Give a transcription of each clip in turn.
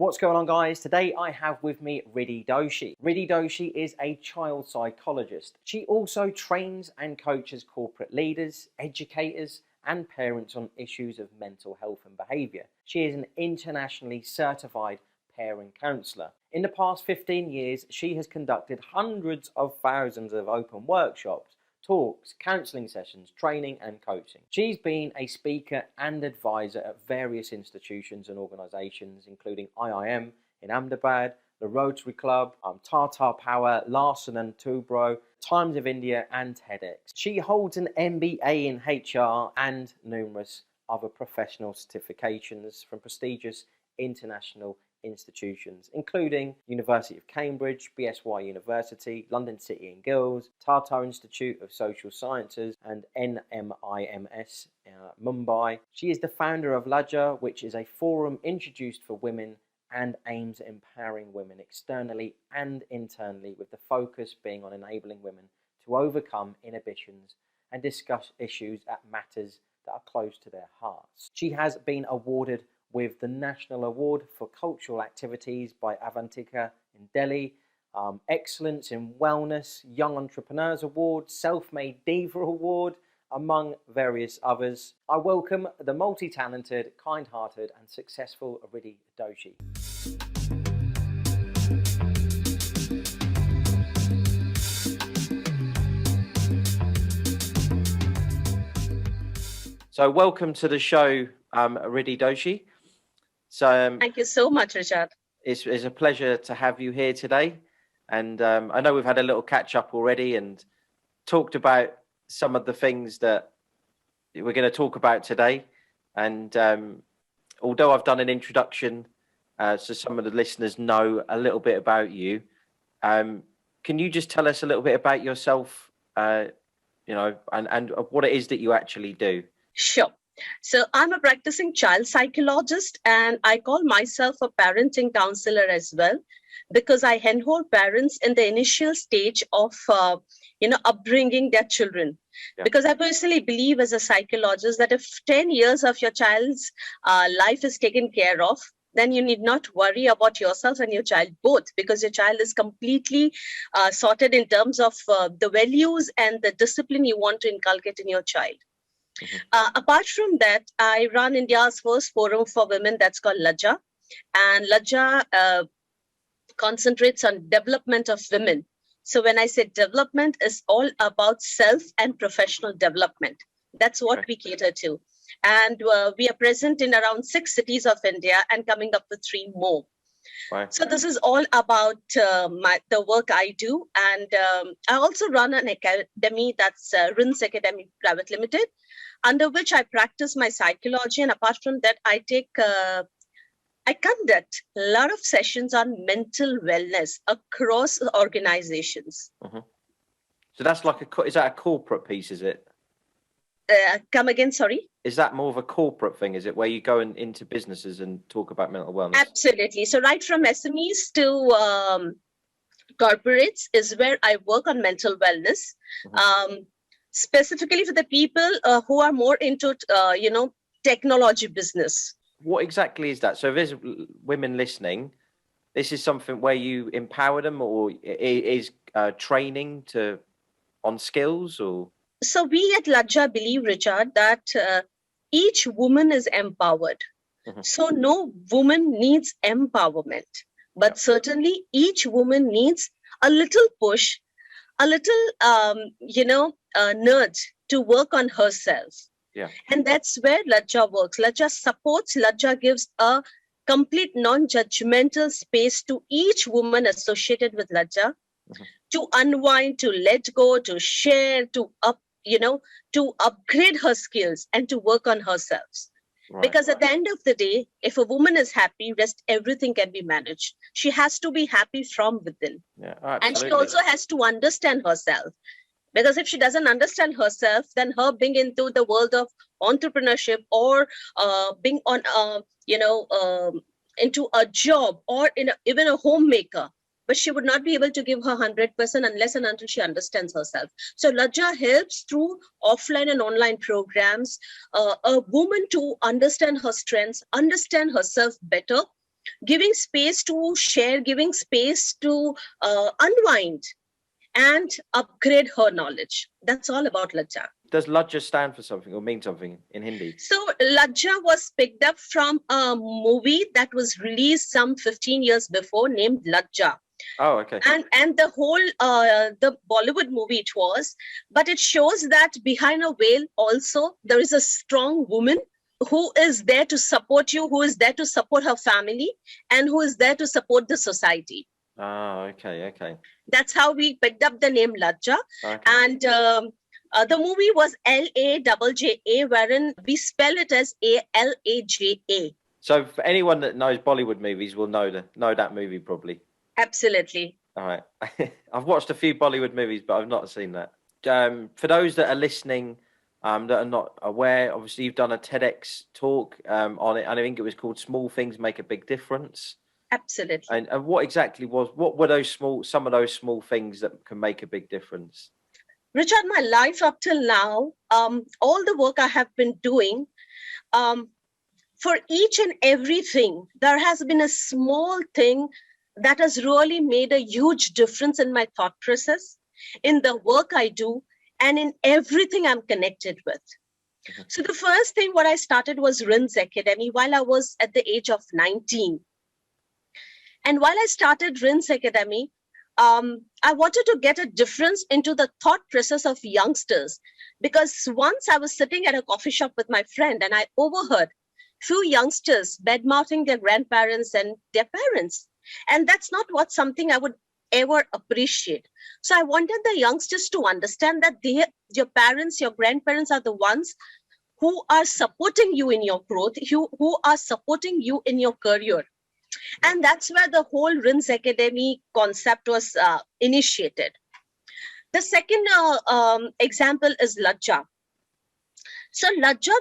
What's going on, guys? Today I have with me Riddhi Doshi. Riddhi Doshi is a child psychologist. She also trains and coaches corporate leaders, educators and parents on issues of mental health and behaviour. She is an internationally certified parent counsellor. In the past 15 years, she has conducted hundreds of thousands of open workshops, talks, counselling sessions, training and coaching. She's been a speaker and advisor at various institutions and organisations, including IIM in Ahmedabad, the Rotary Club, Tata Power, Larson and Toubro, Times of India and TEDx. She holds an MBA in HR and numerous other professional certifications from prestigious international institutions, including University of Cambridge, BSY University, London City and Guilds, Tata Institute of Social Sciences and NMIMS, Mumbai. She is the founder of Lajja, which is a forum introduced for women and aims at empowering women externally and internally, with the focus being on enabling women to overcome inhibitions and discuss issues that matters that are close to their hearts. She has been awarded with the National Award for Cultural Activities by Avantika in Delhi, Excellence in Wellness, Young Entrepreneurs Award, Self-Made Diva Award, among various others. I welcome the multi-talented, kind-hearted and successful Riddhi Doshi. So welcome to the show, Riddhi Doshi. So thank you so much, Richard. It's a pleasure to have you here today. And I know we've had a little catch up already and talked about some of the things that we're going to talk about today. And although I've done an introduction, so some of the listeners know a little bit about you, can you just tell us a little bit about yourself, and what it is that you actually do? Sure. So I'm a practicing child psychologist and I call myself a parenting counselor as well, because I handhold parents in the initial stage of, upbringing their children. Yeah. Because I personally believe as a psychologist that if 10 years of your child's life is taken care of, then you need not worry about yourself and your child both, because your child is completely sorted in terms of the values and the discipline you want to inculcate in your child. Mm-hmm. Apart from that, I run India's first forum for women that's called Lajja. And Lajja concentrates on development of women. So when I say development, it's all about self and professional development. That's what we cater to. And we are present in around 6 cities of India and coming up with 3 more. Right. So this is all about the work I do. And I also run an academy that's RINS Academy Private Limited, under which I practice my psychology. And apart from that, I conduct a lot of sessions on mental wellness across organizations. Mm-hmm. So that's like is that a corporate piece, is it? Come again, sorry? Is that more of a corporate thing? Is it where you go into businesses and talk about mental wellness? Absolutely. So right from SMEs to corporates is where I work on mental wellness. Mm-hmm. Specifically for the people who are more into, technology business. What exactly is that? So if there's women listening, this is something where you empower them, or is training on skills, or? So we at Lajja believe, Richard, that each woman is empowered. Mm-hmm. So no woman needs empowerment, but certainly each woman needs a little push, a little, nudge to work on herself. Yeah. And that's where Lajja works. Lajja supports, Lajja gives a complete non-judgmental space to each woman associated with Lajja, mm-hmm. to unwind, to let go, to share, to upgrade her skills and to work on herself. Right, because at the end of the day, if a woman is happy, rest everything can be managed. She has to be happy from within. Yeah, and she also has to understand herself. Because if she doesn't understand herself, then her being into the world of entrepreneurship or being on, into a job or even a homemaker, but she would not be able to give her 100% unless and until she understands herself. So Lajja helps through offline and online programs, a woman to understand her strengths, understand herself better, giving space to share, giving space to unwind and upgrade her knowledge. That's all about Lajja. Does Lajja stand for something or mean something in Hindi? So Lajja was picked up from a movie that was released some 15 years before named Lajja. Oh, okay. And the whole the Bollywood movie it was, but it shows that behind a veil also there is a strong woman who is there to support you, who is there to support her family, and who is there to support the society. Oh, okay. That's how we picked up the name Lajja. Okay. And the movie was Lajja, wherein we spell it as Alaja. So for anyone that knows Bollywood movies will know that movie probably. Absolutely. All right. I've watched a few Bollywood movies, but I've not seen that. For those that are listening, that are not aware, obviously you've done a TEDx talk on it, and I think it was called "Small Things Make a Big Difference." Absolutely. And what exactly what were some of those small things that can make a big difference? Richard, my life up till now, all the work I have been doing, for each and everything, there has been a small thing that has really made a huge difference in my thought process, in the work I do, and in everything I'm connected with. Mm-hmm. So the first thing what I started was RINS Academy while I was at the age of 19. And while I started RINS Academy, I wanted to get a difference into the thought process of youngsters, because once I was sitting at a coffee shop with my friend and I overheard few youngsters bad-mouthing their grandparents and their parents. And that's not something I would ever appreciate. So I wanted the youngsters to understand that your parents, your grandparents are the ones who are supporting you in your growth, who are supporting you in your career. And that's where the whole RINS Academy concept was initiated. The second example is Lajja. So Lajja,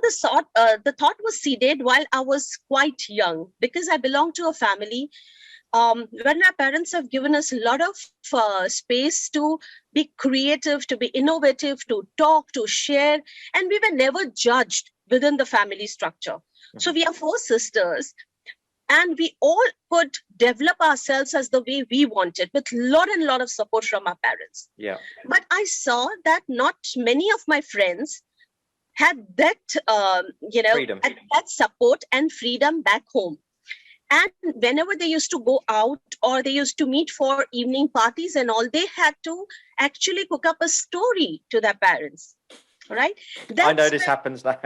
the thought was seeded while I was quite young, because I belong to a family when my parents have given us a lot of space to be creative, to be innovative, to talk, to share, and we were never judged within the family structure. Mm-hmm. So we are 4 sisters, and we all could develop ourselves as the way we wanted, with a lot of support from our parents. Yeah. But I saw that not many of my friends had that, that support and freedom back home. And whenever they used to go out or they used to meet for evening parties and all, they had to actually cook up a story to their parents, right? I know this happens now.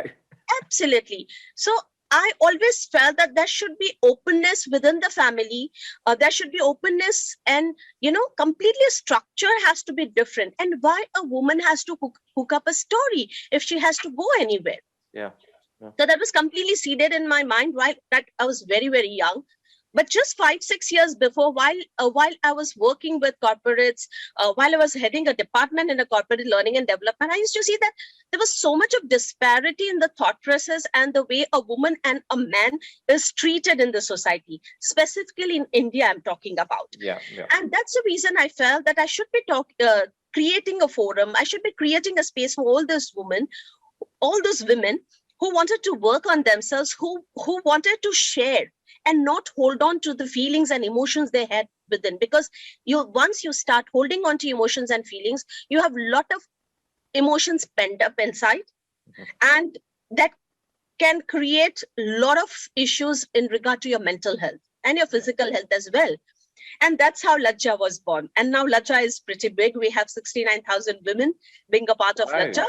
Absolutely. So I always felt that there should be openness within the family. There should be openness, and, completely structure has to be different. And why a woman has to cook up a story if she has to go anywhere? Yeah. So that was completely seeded in my mind while that I was very, very young. But just 5-6 years before, while I was working with corporates, while I was heading a department in a corporate learning and development, I used to see that there was so much of disparity in the thought process and the way a woman and a man is treated in the society, specifically in India, I'm talking about. Yeah. And that's the reason I felt that I should be creating a forum. I should be creating a space for all those women who wanted to work on themselves, who wanted to share and not hold on to the feelings and emotions they had within. Because once you start holding on to emotions and feelings, you have a lot of emotions pent up inside. Mm-hmm. And that can create a lot of issues in regard to your mental health and your physical health as well. And that's how Lajja was born. And now Lajja is pretty big. We have 69,000 women being a part of Lajja.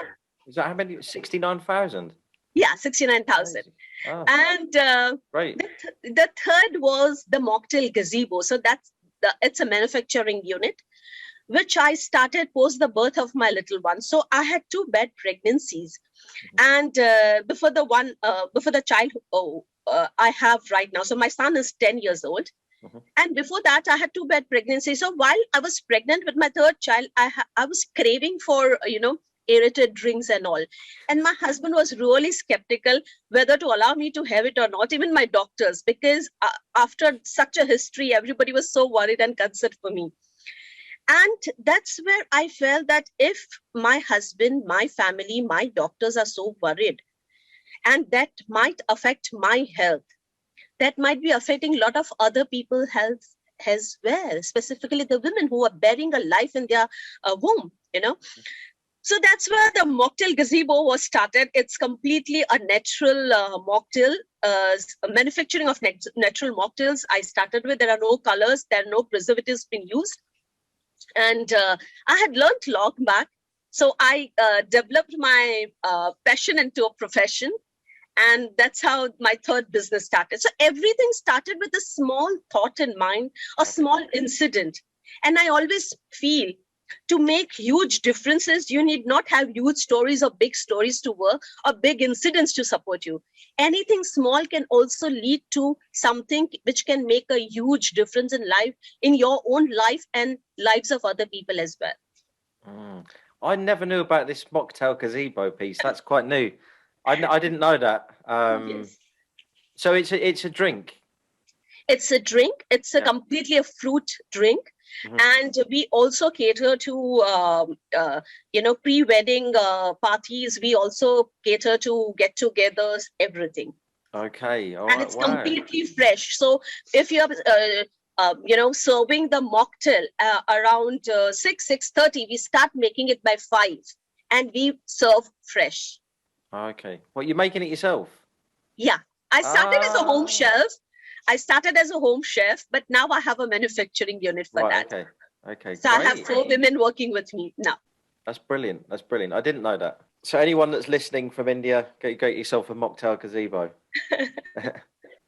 Is that how many? 69,000? Yeah, 69,000. Oh, and right. The third was the Mocktail Gazebo. So it's a manufacturing unit, which I started post the birth of my little one. So I had 2 bad pregnancies. Mm-hmm. And before the child I have right now, so my son is 10 years old. Mm-hmm. And before that, I had 2 bad pregnancies. So while I was pregnant with my 3rd child, I was craving for, aerated drinks and all. And my husband was really skeptical whether to allow me to have it or not, even my doctors, because after such a history, everybody was so worried and concerned for me. And that's where I felt that if my husband, my family, my doctors are so worried, and that might affect my health, that might be affecting a lot of other people's health as well, specifically the women who are bearing a life in their womb, So that's where the mocktail gazebo was started. It's completely a natural mocktail, manufacturing of natural mocktails. I started with, there are no colors, there are no preservatives being used. And I had learned long back. So I developed my passion into a profession. And that's how my third business started. So everything started with a small thought in mind, a small incident. And I always feel to make huge differences, you need not have huge stories or big stories to work or big incidents to support you. Anything small can also lead to something which can make a huge difference in life, in your own life and lives of other people as well. I never knew about this mocktail gazebo piece. That's quite new. I didn't know that. Yes. So it's a drink. It's a drink. It's a completely a fruit drink. And we also cater to, pre-wedding parties. We also cater to get-togethers, everything. Okay. All and right. it's completely fresh. So if you're, serving the mocktail around 6:30, we start making it by 5, and we serve fresh. Okay. Well, you're making it yourself? Yeah. I started as a home chef. But now I have a manufacturing unit for that. Okay. So great. I have 4 women working with me now. That's brilliant. I didn't know that. So anyone that's listening from India, get yourself a mocktail gazebo.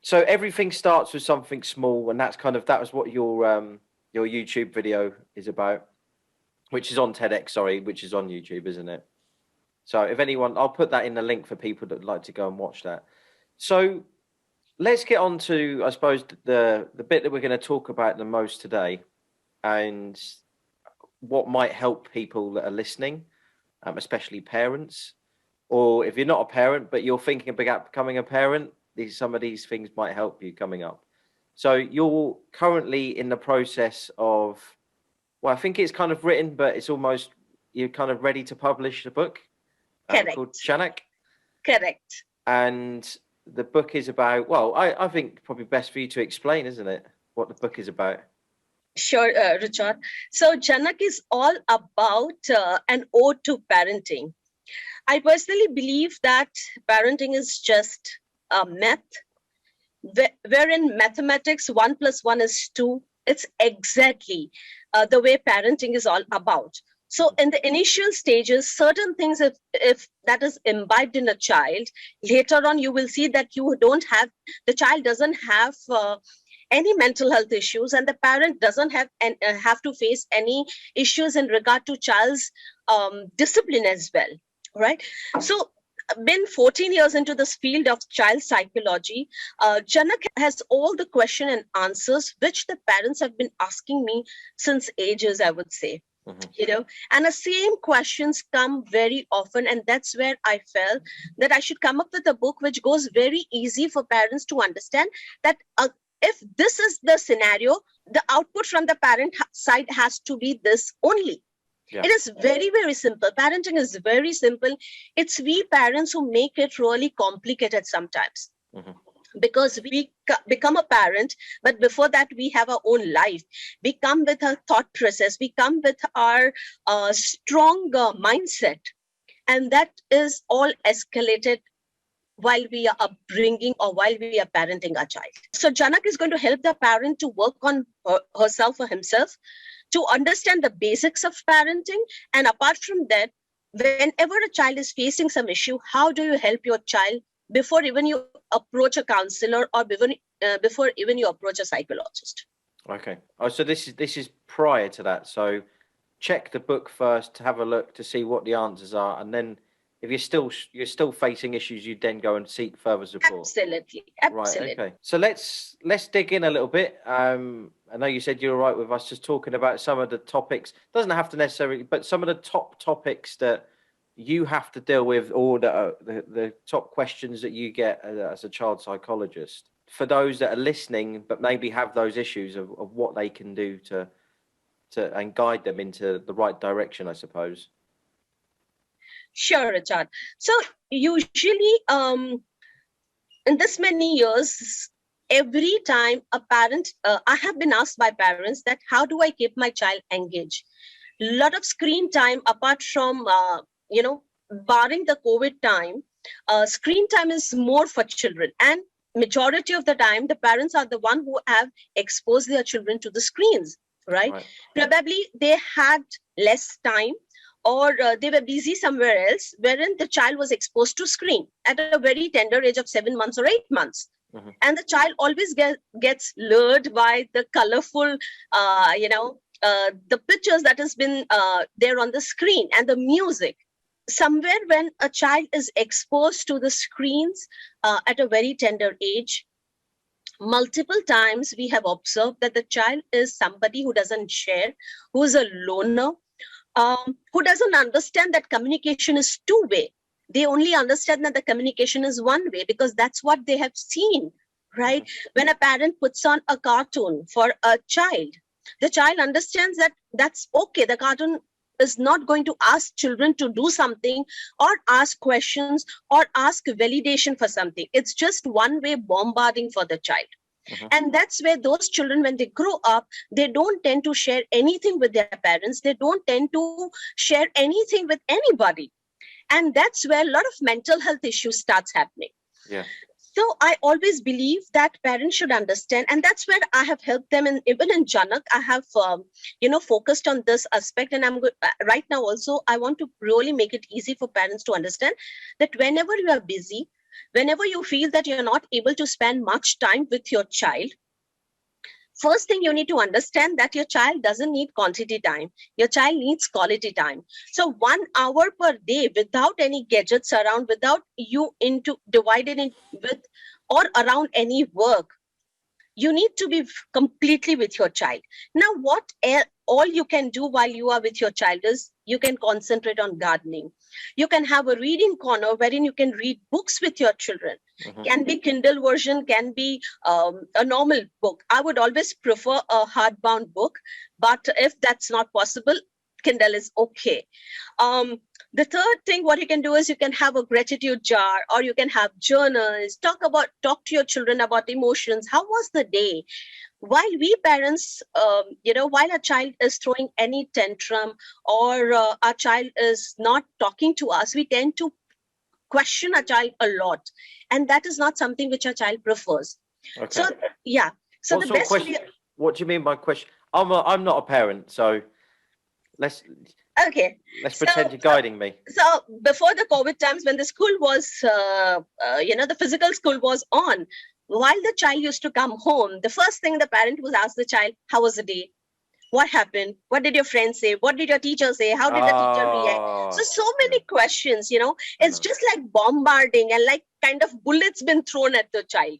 So everything starts with something small, and that was what your YouTube video is about, which is on TEDx, which is on YouTube, isn't it? So if anyone, I'll put that in the link for people that would like to go and watch that. So let's get on to, I suppose, the bit that we're going to talk about the most today, and what might help people that are listening, especially parents, or if you're not a parent but you're thinking about becoming a parent, some of these things might help you coming up. So you're currently in the process of, well, I think it's kind of written, but it's almost, you're kind of ready to publish a book. Correct. Called Chanak. Correct. And the book is about, well, I think probably best for you to explain, isn't it, what the book is about? Sure, Richard. So Chanak is all about an ode to parenting. I personally believe that parenting is just a math, wherein mathematics 1 + 1 is 2. It's exactly the way parenting is all about. So in the initial stages, certain things, if that is imbibed in a child, later on you will see that the child doesn't have any mental health issues, and the parent doesn't have to face any issues in regard to child's discipline as well, right? So been 14 years into this field of child psychology, Janak has all the question and answers which the parents have been asking me since ages, I would say. And the same questions come very often, and that's where I felt that I should come up with a book which goes very easy for parents to understand, that if this is the scenario, the output from the parent side has to be this only. Yeah. It is very, very simple. Parenting is very simple. It's we parents who make it really complicated sometimes. Because we become a parent, but before that we have our own life. We come with our thought process, we come with our strong mindset, and that is all escalated while we are upbringing or while we are parenting our child. So Janak is going to help the parent to work on herself or himself, to understand the basics of parenting, and apart from that, whenever a child is facing some issue, how do you help your child before even you approach a counselor, or before even you approach a psychologist. Okay. Oh, so this is prior to that. So check the book first to have a look to see what the answers are, and then if you're still facing issues, you then go and seek further support. Absolutely. Right. Okay. So let's dig in a little bit. I know you said you're all right with us just talking about some of the topics. Doesn't have to necessarily, but some of the top topics that you have to deal with, or the top questions that you get as a child psychologist, for those that are listening but maybe have those issues of what they can do to and guide them into the right direction, I suppose. Sure, Richard. So usually in this many years, every time a parent, I have been asked by parents that how do I keep my child engaged? Lot of screen time apart from, barring the COVID time, screen time is more for children. And majority of the time, the parents are the one who have exposed their children to the screens, right? Probably they had less time, or they were busy somewhere else, wherein the child was exposed to screen at a very tender age of 7 months or 8 months. And the child always gets lured by the colorful, the pictures that has been there on the screen and the music. Somewhere when a child is exposed to the screens at a very tender age, multiple times we have observed that the child is somebody who doesn't share, who is a loner, who doesn't understand that communication is two-way. They only understand that the communication is one way because that's what they have seen, right? When a parent puts on a cartoon for a child, the child understands that that's okay. The cartoon is not going to ask children to do something or ask questions or ask validation for something. It's just one way bombarding for the child. And that's where those children, when they grow up, they don't tend to share anything with their parents. They don't tend to share anything with anybody. And that's where a lot of mental health issues starts happening. So I always believe that parents should understand, and that's where I have helped them. And even in Janak, I have, focused on this aspect. And I'm right now also, I want to really make it easy for parents to understand that whenever you are busy, whenever you feel that you're not able to spend much time with your child, first thing you need to understand that your child doesn't need quantity time. Your child needs quality time. So 1 hour per day without any gadgets around, without you divided in with or around any work, you need to be completely with your child. Now, what all you can do while you are with your child is you can concentrate on gardening. You can have a reading corner wherein you can read books with your children. Can be Kindle version, can be a normal book. I would always prefer a hardbound book, but if that's not possible, Kindle is okay. The third thing, what you can do is you can have a gratitude jar, or you can have journals, talk to your children about emotions. How was the day? While we parents, while a child is throwing any tantrum or our child is not talking to us, we tend to question a child a lot. And that is not something which a child prefers. So, yeah. So what the best question, what do you mean by question? I'm not a parent, so let's pretend you're guiding me. So before the COVID times, when the school was, the physical school was on, while the child used to come home, the first thing the parent would ask the child, how was the day? What happened? What did your friends say? What did your teacher say? How did the teacher react? So many questions, it's just like bombarding and like kind of bullets been thrown at the child,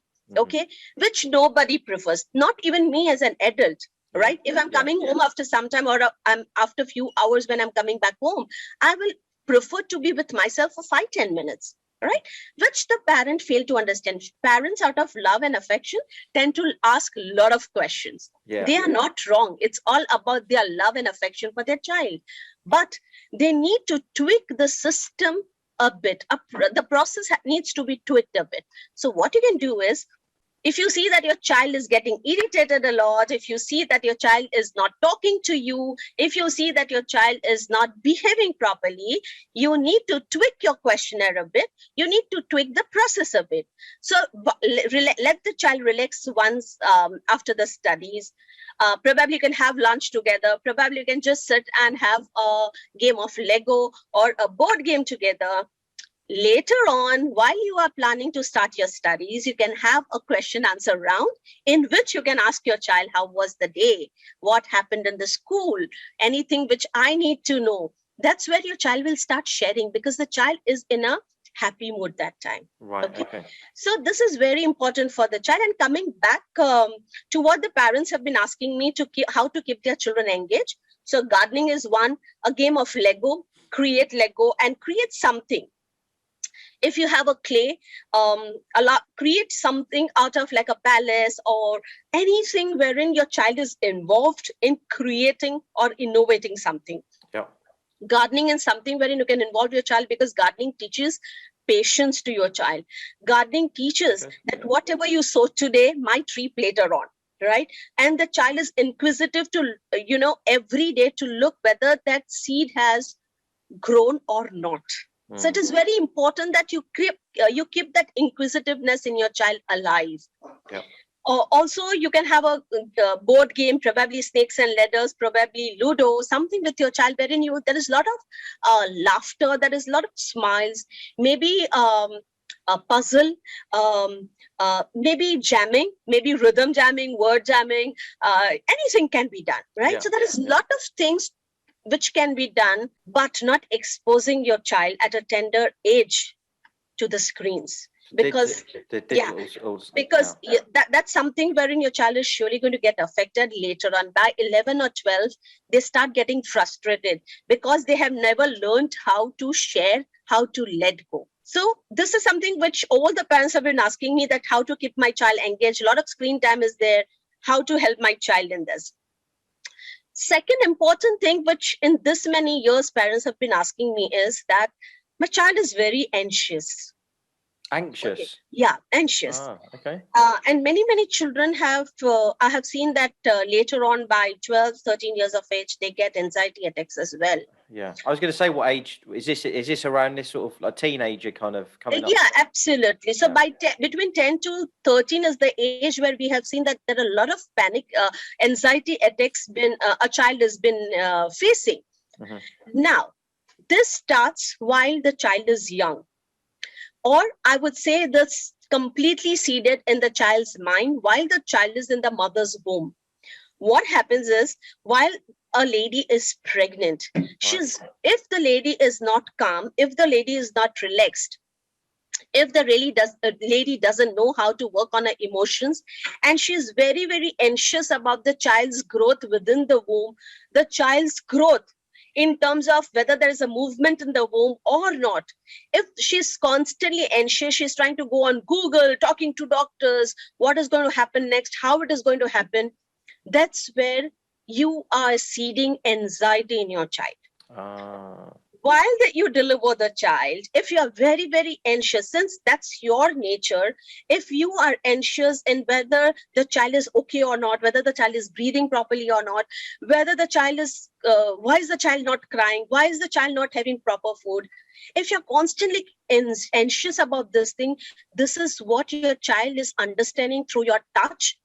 which nobody prefers, not even me as an adult. Right? If I'm coming home after some time, or I'm after a few hours when I'm coming back home, I will prefer to be with myself for 5-10 minutes, right? Which the parent failed to understand. Parents, out of love and affection, tend to ask a lot of questions. They are not wrong. It's all about their love and affection for their child. But they need to tweak the system a bit. The process needs to be tweaked a bit. So what you can do is, if you see that your child is getting irritated a lot, if you see that your child is not talking to you, if you see that your child is not behaving properly, you need to tweak your questionnaire a bit. You need to tweak the process a bit. So let the child relax once after the studies. Probably you can have lunch together. Probably you can just sit and have a game of Lego or a board game together. Later on, while you are planning to start your studies, you can have a question answer round in which you can ask your child, how was the day? What happened in the school? Anything which I need to know? That's where your child will start sharing, because the child is in a happy mood that time. Right. Okay. So this is very important for the child. And coming back to what the parents have been asking me how to keep their children engaged. So gardening is one, a game of Lego, create Lego and create something. If you have a clay, create something out of like a palace or anything wherein your child is involved in creating or innovating something. Gardening is something wherein you can involve your child, because gardening teaches patience to your child. Gardening teaches that whatever you sow today might reap later on, right? And the child is inquisitive to, every day to look whether that seed has grown or not. So it is very important that you keep that inquisitiveness in your child alive. Yep. Also, you can have a board game, probably snakes and ladders, probably Ludo, something with your child wherein there is a lot of laughter, there is a lot of smiles, maybe a puzzle, maybe jamming, maybe rhythm jamming, word jamming, anything can be done, right? Yeah. So there is a lot of things which can be done, but not exposing your child at a tender age to the screens. Because that's something wherein your child is surely going to get affected later on. By 11 or 12, they start getting frustrated because they have never learned how to share, how to let go. So this is something which all the parents have been asking me, that how to keep my child engaged. A lot of screen time is there. How to help my child in this. Second important thing, which in this many years parents have been asking me, is that my child is very anxious. Anxious? Okay. Yeah, anxious. Okay. And many children have, I have seen that later on by 12, 13 years of age, they get anxiety attacks as well. Yeah. I was going to say, what age is this? Is this around this sort of like teenager kind of coming up? Yeah, absolutely. So between 10 to 13 is the age where we have seen that there are a lot of panic, anxiety attacks a child has been facing. Now, this starts while the child is young. Or I would say that's completely seeded in the child's mind while the child is in the mother's womb. What happens is, while a lady is pregnant, if the lady is not calm, if the lady is not relaxed, if the lady doesn't know how to work on her emotions, and she's very, very anxious about the child's growth within the womb, the child's growth in terms of whether there is a movement in the womb or not. If she's constantly anxious, she's trying to go on Google, talking to doctors, what is going to happen next, how it is going to happen, that's where you are seeding anxiety in your child. While you deliver the child, if you are very, very anxious, since that's your nature, if you are anxious in whether the child is okay or not, whether the child is breathing properly or not, whether the child is, why is the child not crying? Why is the child not having proper food? If you're constantly anxious about this thing, this is what your child is understanding through your touch,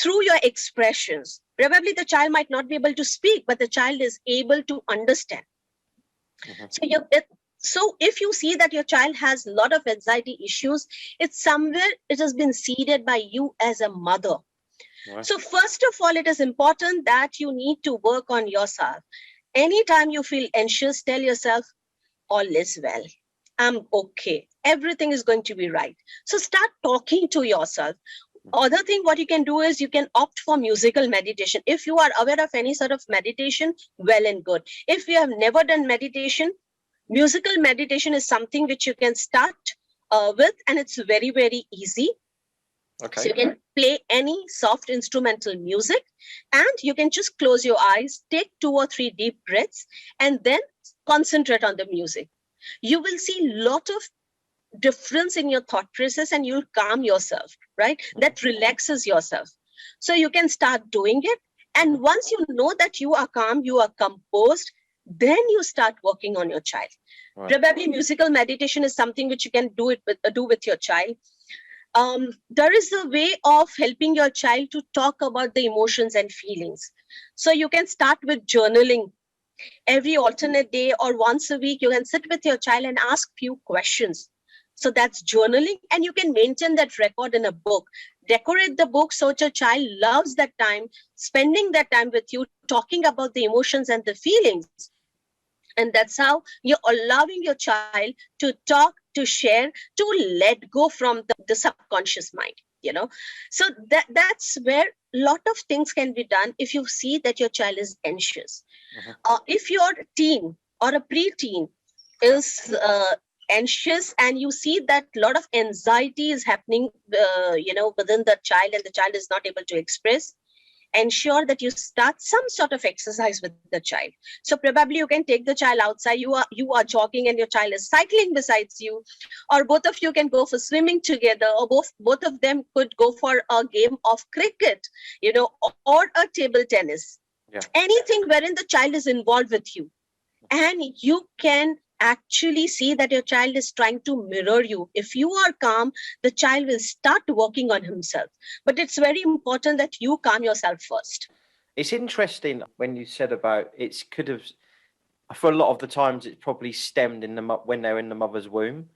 through your expressions. Probably the child might not be able to speak, but the child is able to understand. So if you see that your child has a lot of anxiety issues, it's somewhere it has been seeded by you as a mother. Right. So first of all, it is important that you need to work on yourself. Anytime you feel anxious, tell yourself, all is well. I'm okay. Everything is going to be right. So start talking to yourself. Other thing, what you can do is you can opt for musical meditation. If you are aware of any sort of meditation, well and good. If you have never done meditation, musical meditation is something which you can start with, and it's very, very easy. Okay. So you can play any soft instrumental music, and you can just close your eyes, take 2 or 3 deep breaths, and then concentrate on the music. You will see a lot of difference in your thought process, and you'll calm yourself, right? That relaxes yourself. So you can start doing it. And once you know that you are calm, you are composed, then you start working on your child. Right. Probably musical meditation is something which you can do with your child. There is a way of helping your child to talk about the emotions and feelings. So you can start with journaling. Every alternate day or once a week, you can sit with your child and ask few questions. So that's journaling, and you can maintain that record in a book. Decorate the book so your child loves that time, spending that time with you, talking about the emotions and the feelings. And that's how you're allowing your child to talk, to share, to let go from the subconscious mind, So that's where a lot of things can be done if you see that your child is anxious. If your teen or a preteen is anxious, and you see that a lot of anxiety is happening, within the child, and the child is not able to express, ensure that you start some sort of exercise with the child. So probably you can take the child outside, you are jogging and your child is cycling besides you, or both of you can go for swimming together, or both of them could go for a game of cricket, or a table tennis. Yeah. Anything wherein the child is involved with you, and you can actually see that your child is trying to mirror you. If you are calm, the child will start working on himself. But it's very important that you calm yourself first. It's interesting when you said about it could have, for a lot of the times, it's probably stemmed when they're in the mother's womb.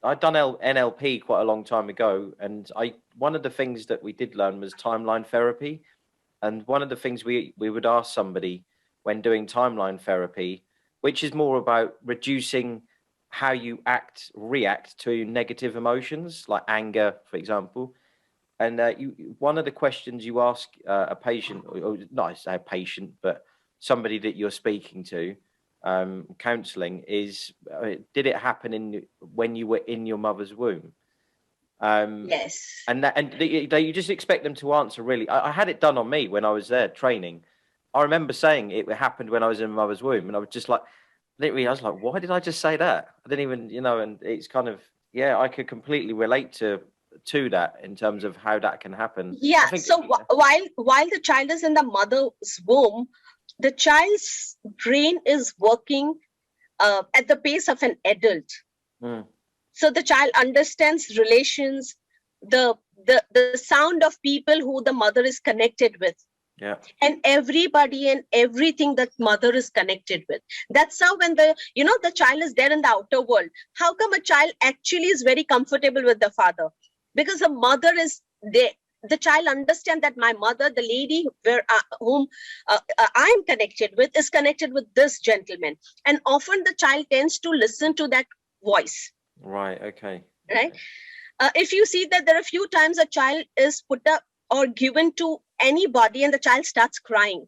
I'd done NLP quite a long time ago, and one of the things that we did learn was timeline therapy. And one of the things we would ask somebody when doing timeline therapy, which is more about reducing how you react to negative emotions, like anger, for example. And one of the questions you ask a patient, or not I say a patient, but somebody that you're speaking to, counselling, is did it happen when you were in your mother's womb? Yes. And you just expect them to answer, really. I had it done on me when I was there training. I remember saying it happened when I was in my mother's womb, and I was just like, I was like, why did I just say that? I didn't even, and it's kind of, I could completely relate to that in terms of how that can happen. Yeah. So while the child is in the mother's womb, the child's brain is working at the pace of an adult. Mm. So the child understands relations, the sound of people who the mother is connected with. Yeah. And everybody and everything that mother is connected with. That's how when the child is there in the outer world, how come a child actually is very comfortable with the father? Because the mother is there. The child understands that my mother, the lady whom I am connected with, is connected with this gentleman. And often the child tends to listen to that voice. Right. Okay. Right. If you see that there are a few times a child is put up or given to anybody and the child starts crying,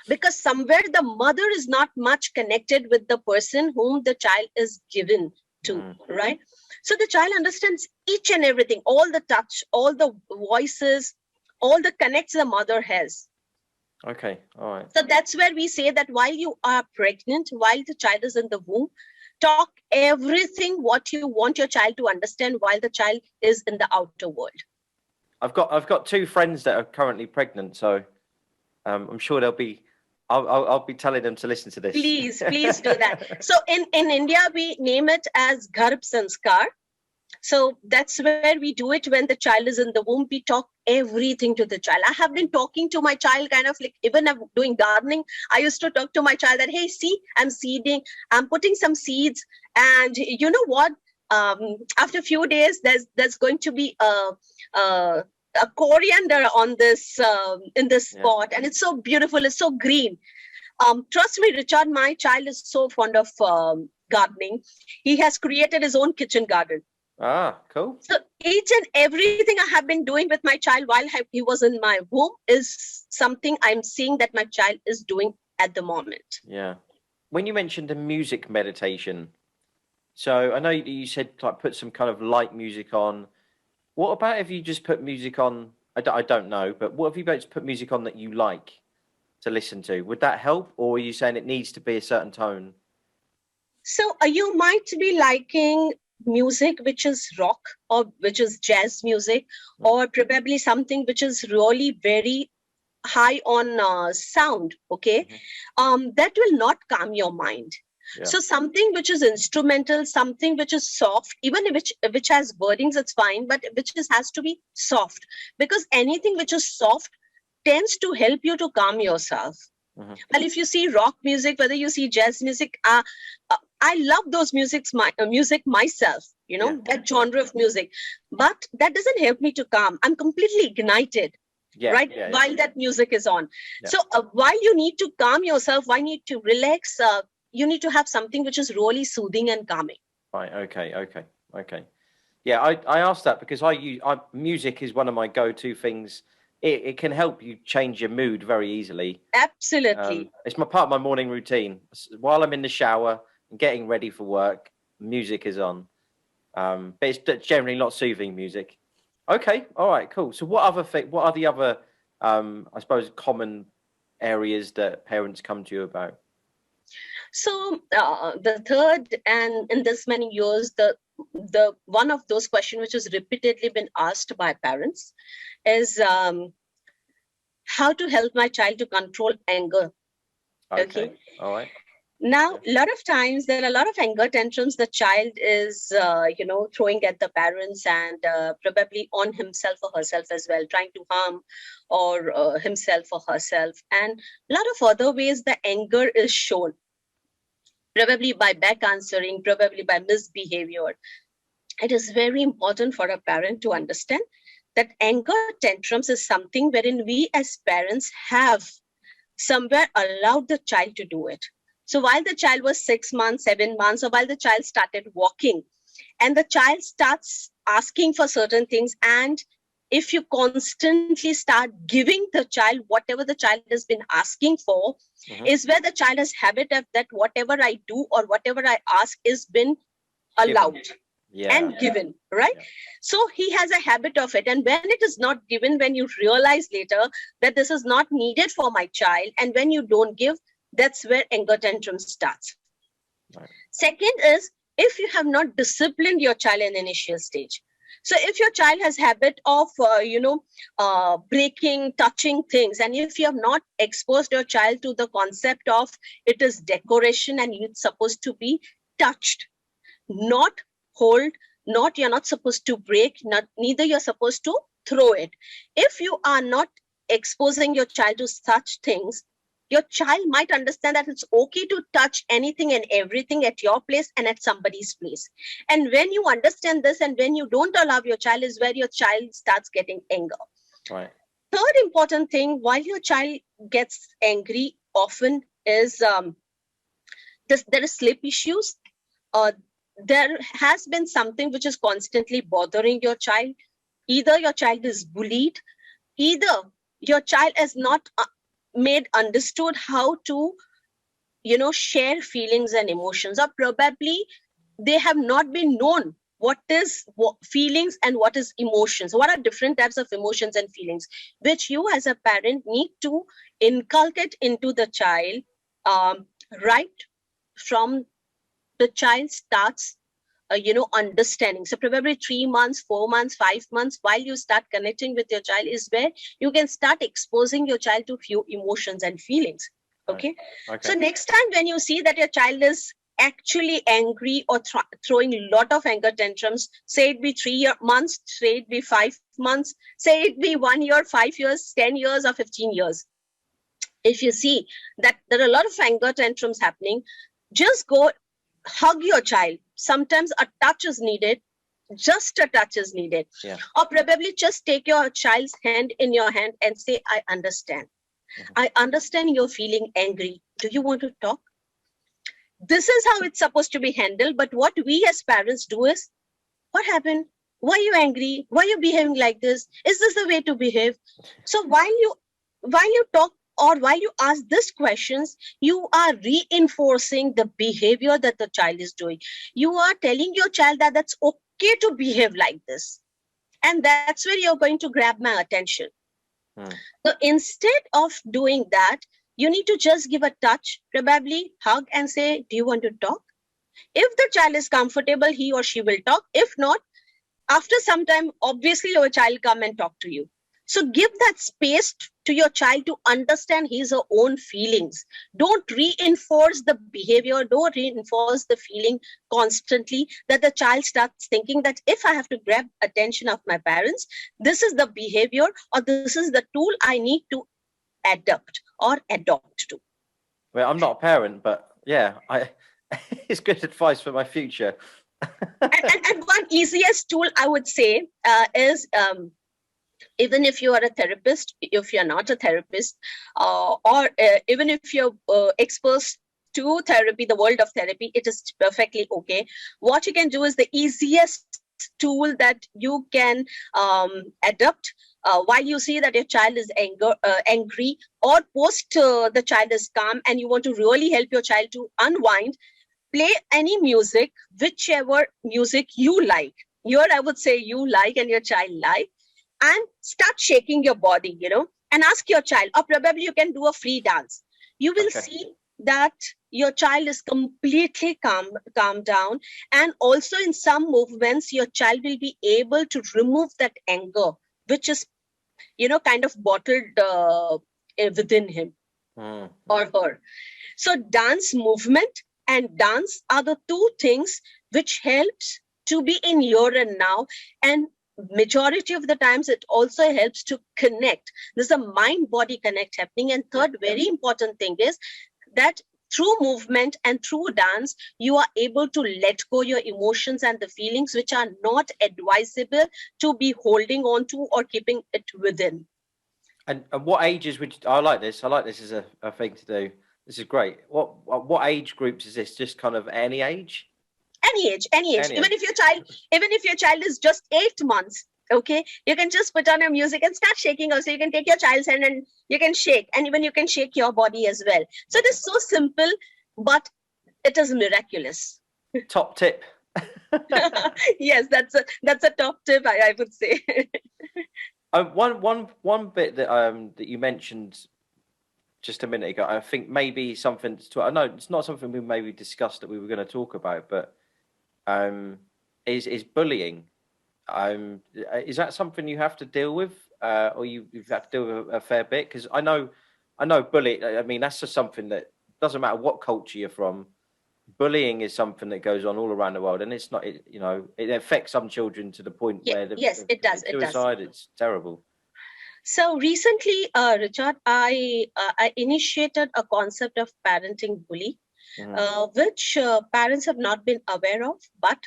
because somewhere the mother is not much connected with the person whom the child is given to, right? So the child understands each and everything, all the touch, all the voices, all the connects the mother has. Okay, all right. So that's where we say that while you are pregnant, while the child is in the womb, talk everything what you want your child to understand while the child is in the outer world. I've got two friends that are currently pregnant, so I'm sure they'll be. I'll be telling them to listen to this. Please do that. So in India, we name it as Garbh Sanskar. So that's where we do it when the child is in the womb. We talk everything to the child. I have been talking to my child kind of like, even I'm doing gardening, I used to talk to my child that, hey, see, I'm seeding, I'm putting some seeds. And you know what? After a few days, there's going to be a coriander on this in this pot, and it's so beautiful, it's so green. Trust me, Richard, my child is so fond of gardening. He has created his own kitchen garden. Ah, cool. So each and everything I have been doing with my child while he was in my womb is something I'm seeing that my child is doing at the moment. Yeah. When you mentioned the music meditation, so I know you said like put some kind of light music on. What about if you just put music on? I don't know, but what if you just put music on that you like to listen to? Would that help, or are you saying it needs to be a certain tone? So you might be liking music which is rock or which is jazz music, or probably something which is really very high on sound. Okay, that will not calm your mind. Yeah. So something which is instrumental, something which is soft, even which has wordings, it's fine, but which has to be soft, because anything which is soft tends to help you to calm yourself. Well, if you see rock music, whether you see jazz music, I love those music myself, that genre of music, but that doesn't help me to calm. I'm completely ignited, while that music is on. Yeah. So while you need to calm yourself, while you need to relax, you need to have something which is really soothing and calming. Right. Okay. Yeah, I asked that because music is one of my go-to things. It can help you change your mood very easily. Absolutely. It's part of my morning routine. While I'm in the shower and getting ready for work, music is on. But it's generally not soothing music. Okay. All right. Cool. So what are the other I suppose, common areas that parents come to you about? So the third, and in this many years, the one of those questions which has repeatedly been asked by parents is how to help my child to control anger. Okay. All right. Now, a lot of times there are a lot of anger tantrums the child is, throwing at the parents and probably on himself or herself as well, trying to harm or himself or herself. And a lot of other ways the anger is shown, probably by back answering, probably by misbehavior. It is very important for a parent to understand that anger tantrums is something wherein we as parents have somewhere allowed the child to do it. So while the child was 6 months, 7 months, or while the child started walking, and the child starts asking for certain things, and if you constantly start giving the child whatever the child has been asking for, is where the child has habit of that whatever I do or whatever I ask is been allowed. And given, right? Yeah. So he has a habit of it. And when it is not given, when you realize later that this is not needed for my child, and when you don't give, that's where anger tantrum starts. Right. Second is, if you have not disciplined your child in the initial stage. So if your child has habit of, breaking, touching things, and if you have not exposed your child to the concept of it is decoration and it's supposed to be touched, not hold, not you're not supposed to break, neither you're supposed to throw it. If you are not exposing your child to such things, your child might understand that it's okay to touch anything and everything at your place and at somebody's place. And when you understand this and when you don't allow your child is where your child starts getting anger. Right. Third important thing, while your child gets angry often is there is sleep issues. There has been something which is constantly bothering your child. Either your child is bullied, either your child is not made understood how to, share feelings and emotions, or probably they have not been known what is feelings and what is emotions. What are different types of emotions and feelings, which you as a parent need to inculcate into the child right from the child starts, understanding. So probably 3 months, 4 months, 5 months, while you start connecting with your child is where you can start exposing your child to few emotions and feelings. Okay. So next time when you see that your child is actually angry or throwing a lot of anger tantrums, say it be 3 months, say it be 5 months, say it be 1 year, 5 years, 10 years, or 15 years. If you see that there are a lot of anger tantrums happening, just go hug your child. Sometimes a touch is needed, just a touch is needed. Yeah. Or probably just take your child's hand in your hand and say, I understand. I understand you're feeling angry. Do you want to talk? This is how it's supposed to be handled. But what we as parents do is, what happened? Why are you angry? Why are you behaving like this? Is this the way to behave? So while you talk, or while you ask these questions, you are reinforcing the behavior that the child is doing. You are telling your child that that's okay to behave like this. And that's where you're going to grab my attention. So instead of doing that, you need to just give a touch, probably hug and say, do you want to talk? If the child is comfortable, he or she will talk. If not, after some time, obviously your child come and talk to you. So give that space to your child to understand his or own feelings. Don't reinforce the behavior, don't reinforce the feeling constantly that the child starts thinking that if I have to grab attention of my parents, this is the behavior or this is the tool I need to adapt or adopt to. Well, I'm not a parent, but yeah, it's good advice for my future. and one easiest tool I would say is even if you are a therapist, if you're not a therapist, or even if you're exposed to therapy, the world of therapy, it is perfectly okay. What you can do is the easiest tool that you can adopt while you see that your child is angry, or post the child is calm and you want to really help your child to unwind, play any music, whichever music you like. Here I would say you like and your child like, and start shaking your body, and ask your child, or probably you can do a free dance. You will see that your child is completely calm down, and also in some movements your child will be able to remove that anger which is kind of bottled within him or her. So dance movement and dance are the two things which helps to be in here and now, and majority of the times it also helps to connect. There's a mind body connect happening. And third very important thing is that through movement and through dance, you are able to let go your emotions and the feelings which are not advisable to be holding on to or keeping it within. And what ages would you, I like this as a thing to do. This is great. What age groups is this? Just kind of any age? Any age. Even if your child is just 8 months, okay, you can just put on your music and start shaking. Also, you can take your child's hand and you can shake, and even you can shake your body as well. So it is so simple, but it is miraculous. Top tip. Yes, that's a top tip, I would say. One bit that you mentioned just a minute ago, I think maybe something to, I know it's not something we maybe discussed that we were going to talk about, but is bullying. Is that something you have to deal with, or you've had to deal with a fair bit? Because I know bullying. I mean, that's just something that doesn't matter what culture you're from. Bullying is something that goes on all around the world, and it's not. It affects some children to the point where it does. Suicide. It's terrible. So recently, Richard, I initiated a concept of parenting bully, which parents have not been aware of, but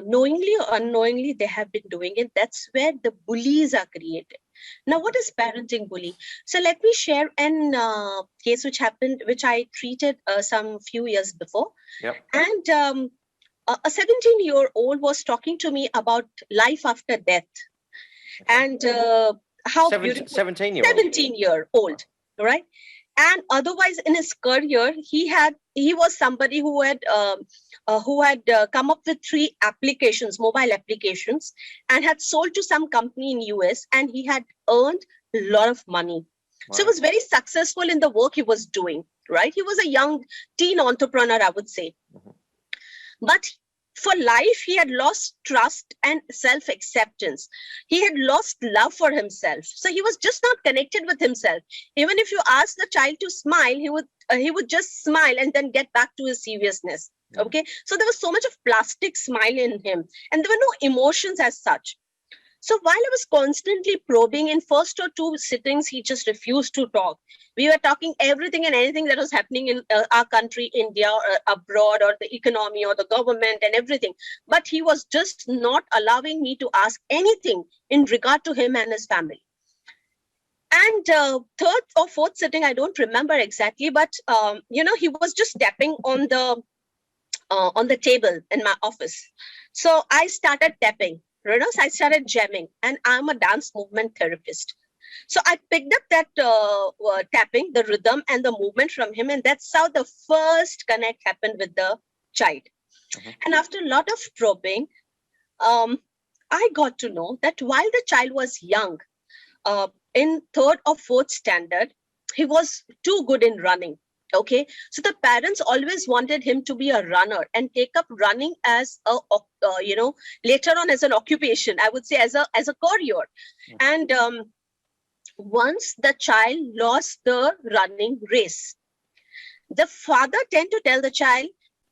knowingly or unknowingly they have been doing it. That's where the bullies are created. Now, what is parenting bully? So let me share an case which happened, which I treated some few years before. Yep. And a 17-year-old was talking to me about life after death. And how 17-year-old, right? And otherwise, in his career, he was somebody who had come up with 3 applications, mobile applications, and had sold to some company in US, and he had earned a lot of money. Wow. So he was very successful in the work he was doing, right? He was a young teen entrepreneur, I would say. But for life, he had lost trust and self-acceptance. He had lost love for himself. So he was just not connected with himself. Even if you ask the child to smile, he would just smile and then get back to his seriousness. Okay. So there was so much of plastic smile in him, and there were no emotions as such. So while I was constantly probing, in first or 2 sittings, he just refused to talk. We were talking everything and anything that was happening in our country, India, or abroad, or the economy, or the government, and everything. But he was just not allowing me to ask anything in regard to him and his family. And 3rd or 4th sitting, I don't remember exactly, but he was just tapping on the table in my office. So I started tapping. So I started jamming, and I'm a dance movement therapist. So I picked up that tapping, the rhythm and the movement from him, and that's how the first connect happened with the child. And after a lot of probing, I got to know that while the child was young, in 3rd or 4th standard, he was too good in running. Okay, so the parents always wanted him to be a runner and take up running as a, later on as an occupation, I would say as a career. And once the child lost the running race, the father tend to tell the child,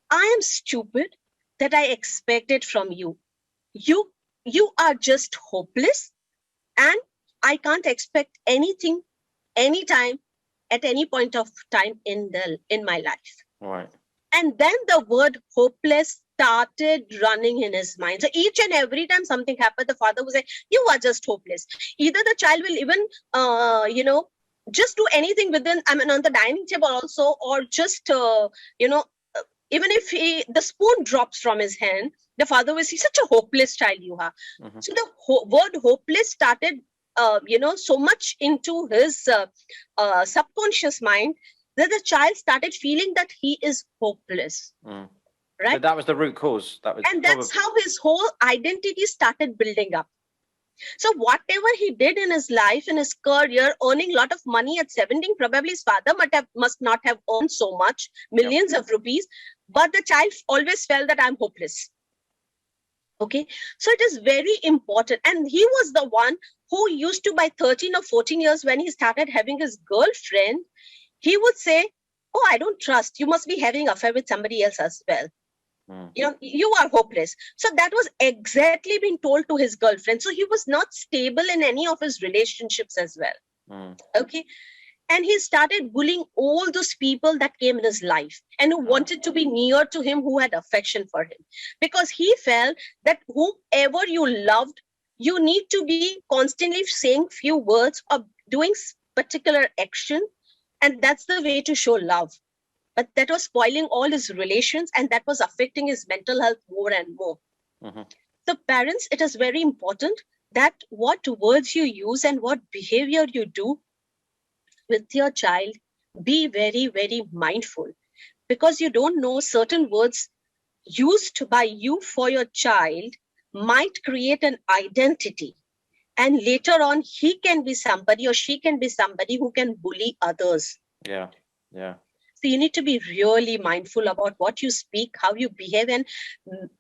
I am stupid that I expected from you. You are just hopeless, and I can't expect anything, anytime, at any point of time in my life. Right. And then the word hopeless started running in his mind. So each and every time something happened, the father would say, you are just hopeless. Either the child will even, just do anything within, on the dining table also, or just, even if the spoon drops from his hand, the father will say, such a hopeless child you are. So the word hopeless started so much into his subconscious mind that the child started feeling that he is hopeless. Right? So that was the root cause. That's how his whole identity started building up. So whatever he did in his life, in his career, earning a lot of money at 17, probably his father must not have earned so much, millions of rupees, but the child always felt that I'm hopeless. Okay, so it is very important. And he was the one who used to, by 13 or 14 years, when he started having his girlfriend, he would say, oh, I don't trust. You must be having an affair with somebody else as well. You are hopeless. So that was exactly being told to his girlfriend. So he was not stable in any of his relationships as well. Okay. And he started bullying all those people that came in his life and who wanted to be near to him, who had affection for him, because he felt that whoever you loved, you need to be constantly saying few words or doing particular action, and that's the way to show love. But that was spoiling all his relations, and that was affecting his mental health more and more. So parents, it is very important that what words you use and what behavior you do with your child, be very, very mindful, because you don't know, certain words used by you for your child might create an identity. And later on, he can be somebody or she can be somebody who can bully others. Yeah. So you need to be really mindful about what you speak, how you behave, and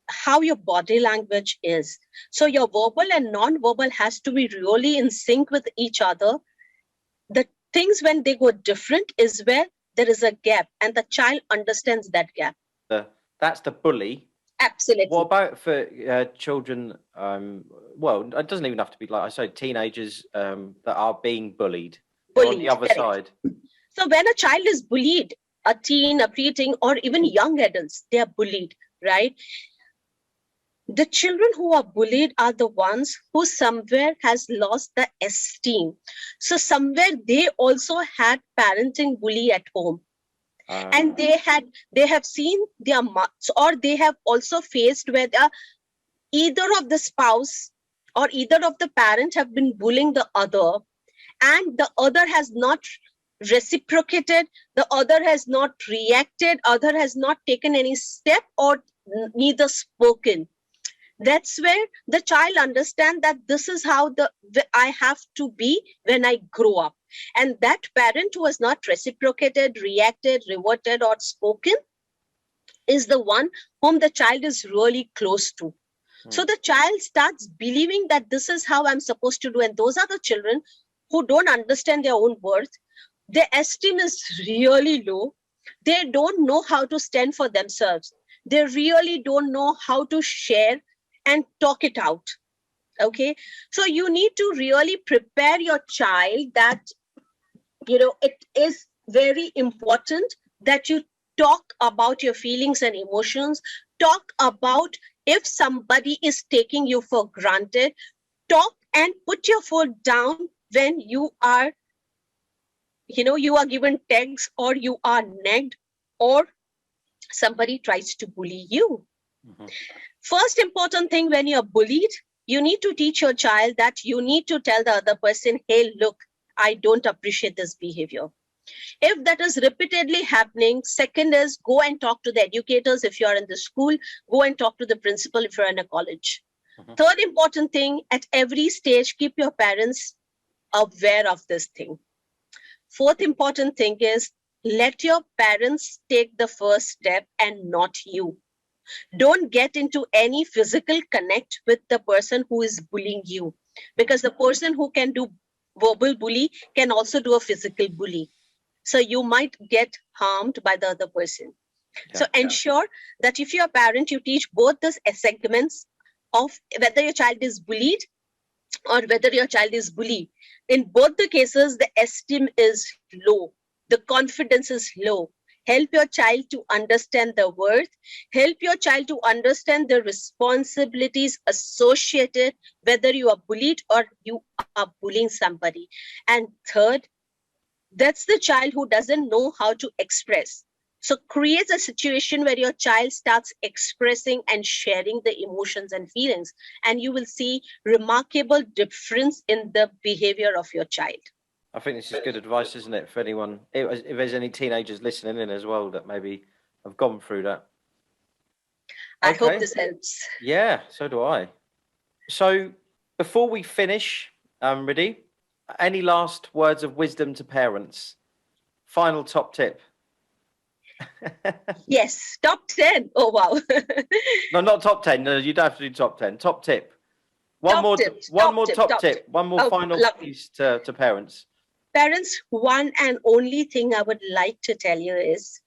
how your body language is. So your verbal and non-verbal has to be really in sync with each other. The things when they go different is where there is a gap, and the child understands that gap. That's the bully. Absolutely. What about for children? Well, it doesn't even have to be, like I say, teenagers that are being bullied. On the other side. So when a child is bullied, a teen, a preteen, or even young adults, they are bullied, right? The children who are bullied are the ones who somewhere has lost the esteem. So somewhere they also had parenting bully at home. And they have seen their or they have also faced where either of the spouse or either of the parents have been bullying the other, and the other has not reciprocated, the other has not reacted, other has not taken any step or neither spoken. That's where the child understands that this is how I have to be when I grow up. And that parent who has not reciprocated, reacted, reverted, or spoken is the one whom the child is really close to. So the child starts believing that this is how I'm supposed to do. And those are the children who don't understand their own worth. Their esteem is really low. They don't know how to stand for themselves. They really don't know how to share and talk it out. Okay. So you need to really prepare your child that, it is very important that you talk about your feelings and emotions. Talk about if somebody is taking you for granted. Talk and put your foot down when you are given tags, or you are nagged, or somebody tries to bully you. First important thing, when you're bullied, you need to teach your child that you need to tell the other person, hey, look, I don't appreciate this behavior. If that is repeatedly happening, second is go and talk to the educators if you are in the school, go and talk to the principal if you're in a college. Third important thing, at every stage, keep your parents aware of this thing. Fourth important thing is, let your parents take the first step and not you. Don't get into any physical connect with the person who is bullying you, because the person who can do verbal bully can also do a physical bully. So you might get harmed by the other person. So ensure that if you're a parent, you teach both the segments of whether your child is bullied or whether your child is bullied. In both the cases, the esteem is low. The confidence is low. Help your child to understand the worth. Help your child to understand the responsibilities associated, whether you are bullied or you are bullying somebody. And third, that's the child who doesn't know how to express. So create a situation where your child starts expressing and sharing the emotions and feelings, and you will see remarkable difference in the behavior of your child. I think this is good advice, isn't it, for anyone, if there's any teenagers listening in as well that maybe have gone through that. I hope this helps. Yeah, so do I. So Before we finish, Riddhi, any last words of wisdom to parents? Final top tip. Yes, top 10. Oh, wow. No, not top 10. No, you don't have to do top 10. Top tip. One Top more tip, top top tip. tip. One more Oh, final lovely. piece to parents. Parents, one and only thing I would like to tell you is,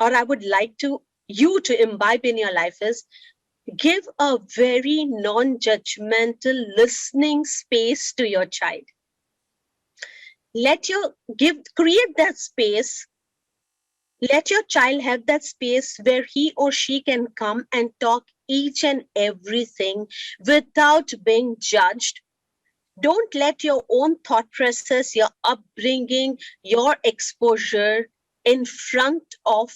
or I would like you to imbibe in your life is, give a very non-judgmental listening space to your child. Create that space. Let your child have that space where he or she can come and talk each and everything without being judged. Don't let your own thought process, your upbringing, your exposure in front of,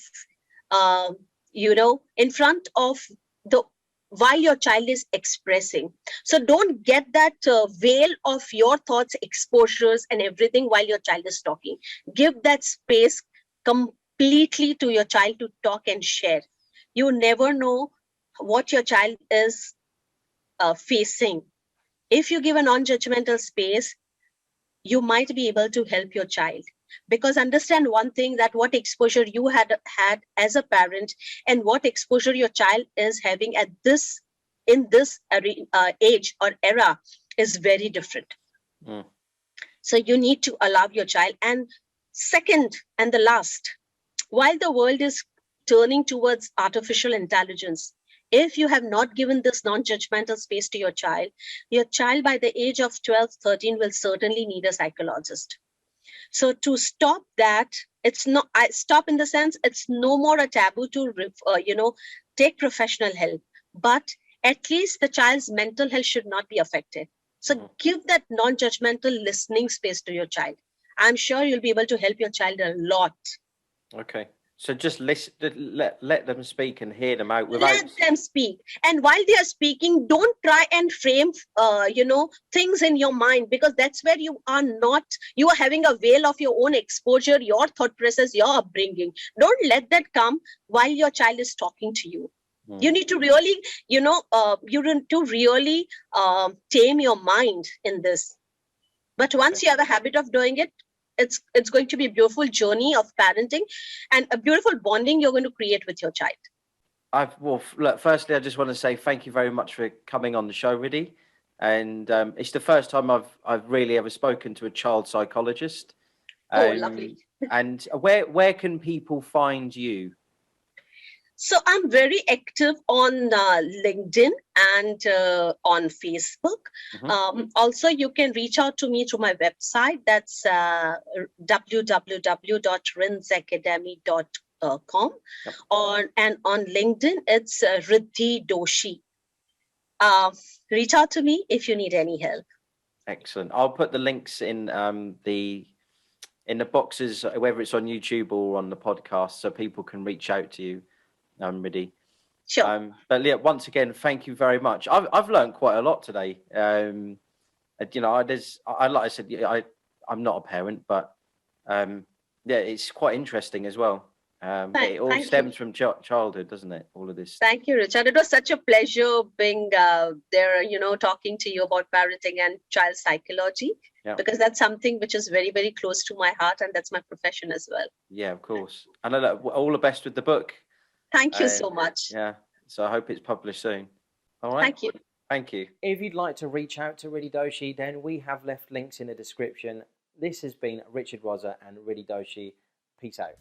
in front of the while your child is expressing. So don't get that veil of your thoughts, exposures, and everything while your child is talking. Give that space completely to your child to talk and share. You never know what your child is facing. If you give a non-judgmental space, you might be able to help your child. Because understand one thing, that what exposure you had as a parent and what exposure your child is having in this age or era is very different. So you need to allow your child. And second and the last, while the world is turning towards artificial intelligence, if you have not given this non-judgmental space to your child by the age of 12, 13 will certainly need a psychologist. So to stop that, stop in the sense, it's no more a taboo to, take professional help, but at least the child's mental health should not be affected. So give that non-judgmental listening space to your child. I'm sure you'll be able to help your child a lot. Okay. So just listen, let them speak and hear them out. Let them speak. And while they are speaking, don't try and frame, things in your mind, because that's where you are having a veil of your own exposure, your thought process, your upbringing. Don't let that come while your child is talking to you. You need to really, tame your mind in this. But once you have a habit of doing it, it's going to be a beautiful journey of parenting and a beautiful bonding you're going to create with your child. Look, firstly, I just want to say thank you very much for coming on the show, Riddhi. And it's the first time I've really ever spoken to a child psychologist. Oh, lovely. And where can people find you? So I'm very active on LinkedIn and on Facebook. Also, you can reach out to me through my website. That's www.rinsacademy.com. And on LinkedIn, it's Riddhi Doshi. Reach out to me if you need any help. Excellent. I'll put the links in the boxes, whether it's on YouTube or on the podcast, so people can reach out to you. Riddhi. Sure. But yeah, once again, thank you very much. I've learned quite a lot today. Like I said, I'm not a parent, but it's quite interesting as well. It all stems from childhood, doesn't it? All of this. Thank you, Richard. It was such a pleasure being there, talking to you about parenting and child psychology, because that's something which is very, very close to my heart, and that's my profession as well. Yeah, of course. And all the best with the book. Thank you so much. Yeah, so I hope it's published soon. All right. Thank you. Thank you. If you'd like to reach out to Riddhi Doshi, then we have left links in the description. This has been Richard Wazza and Riddhi Doshi. Peace out.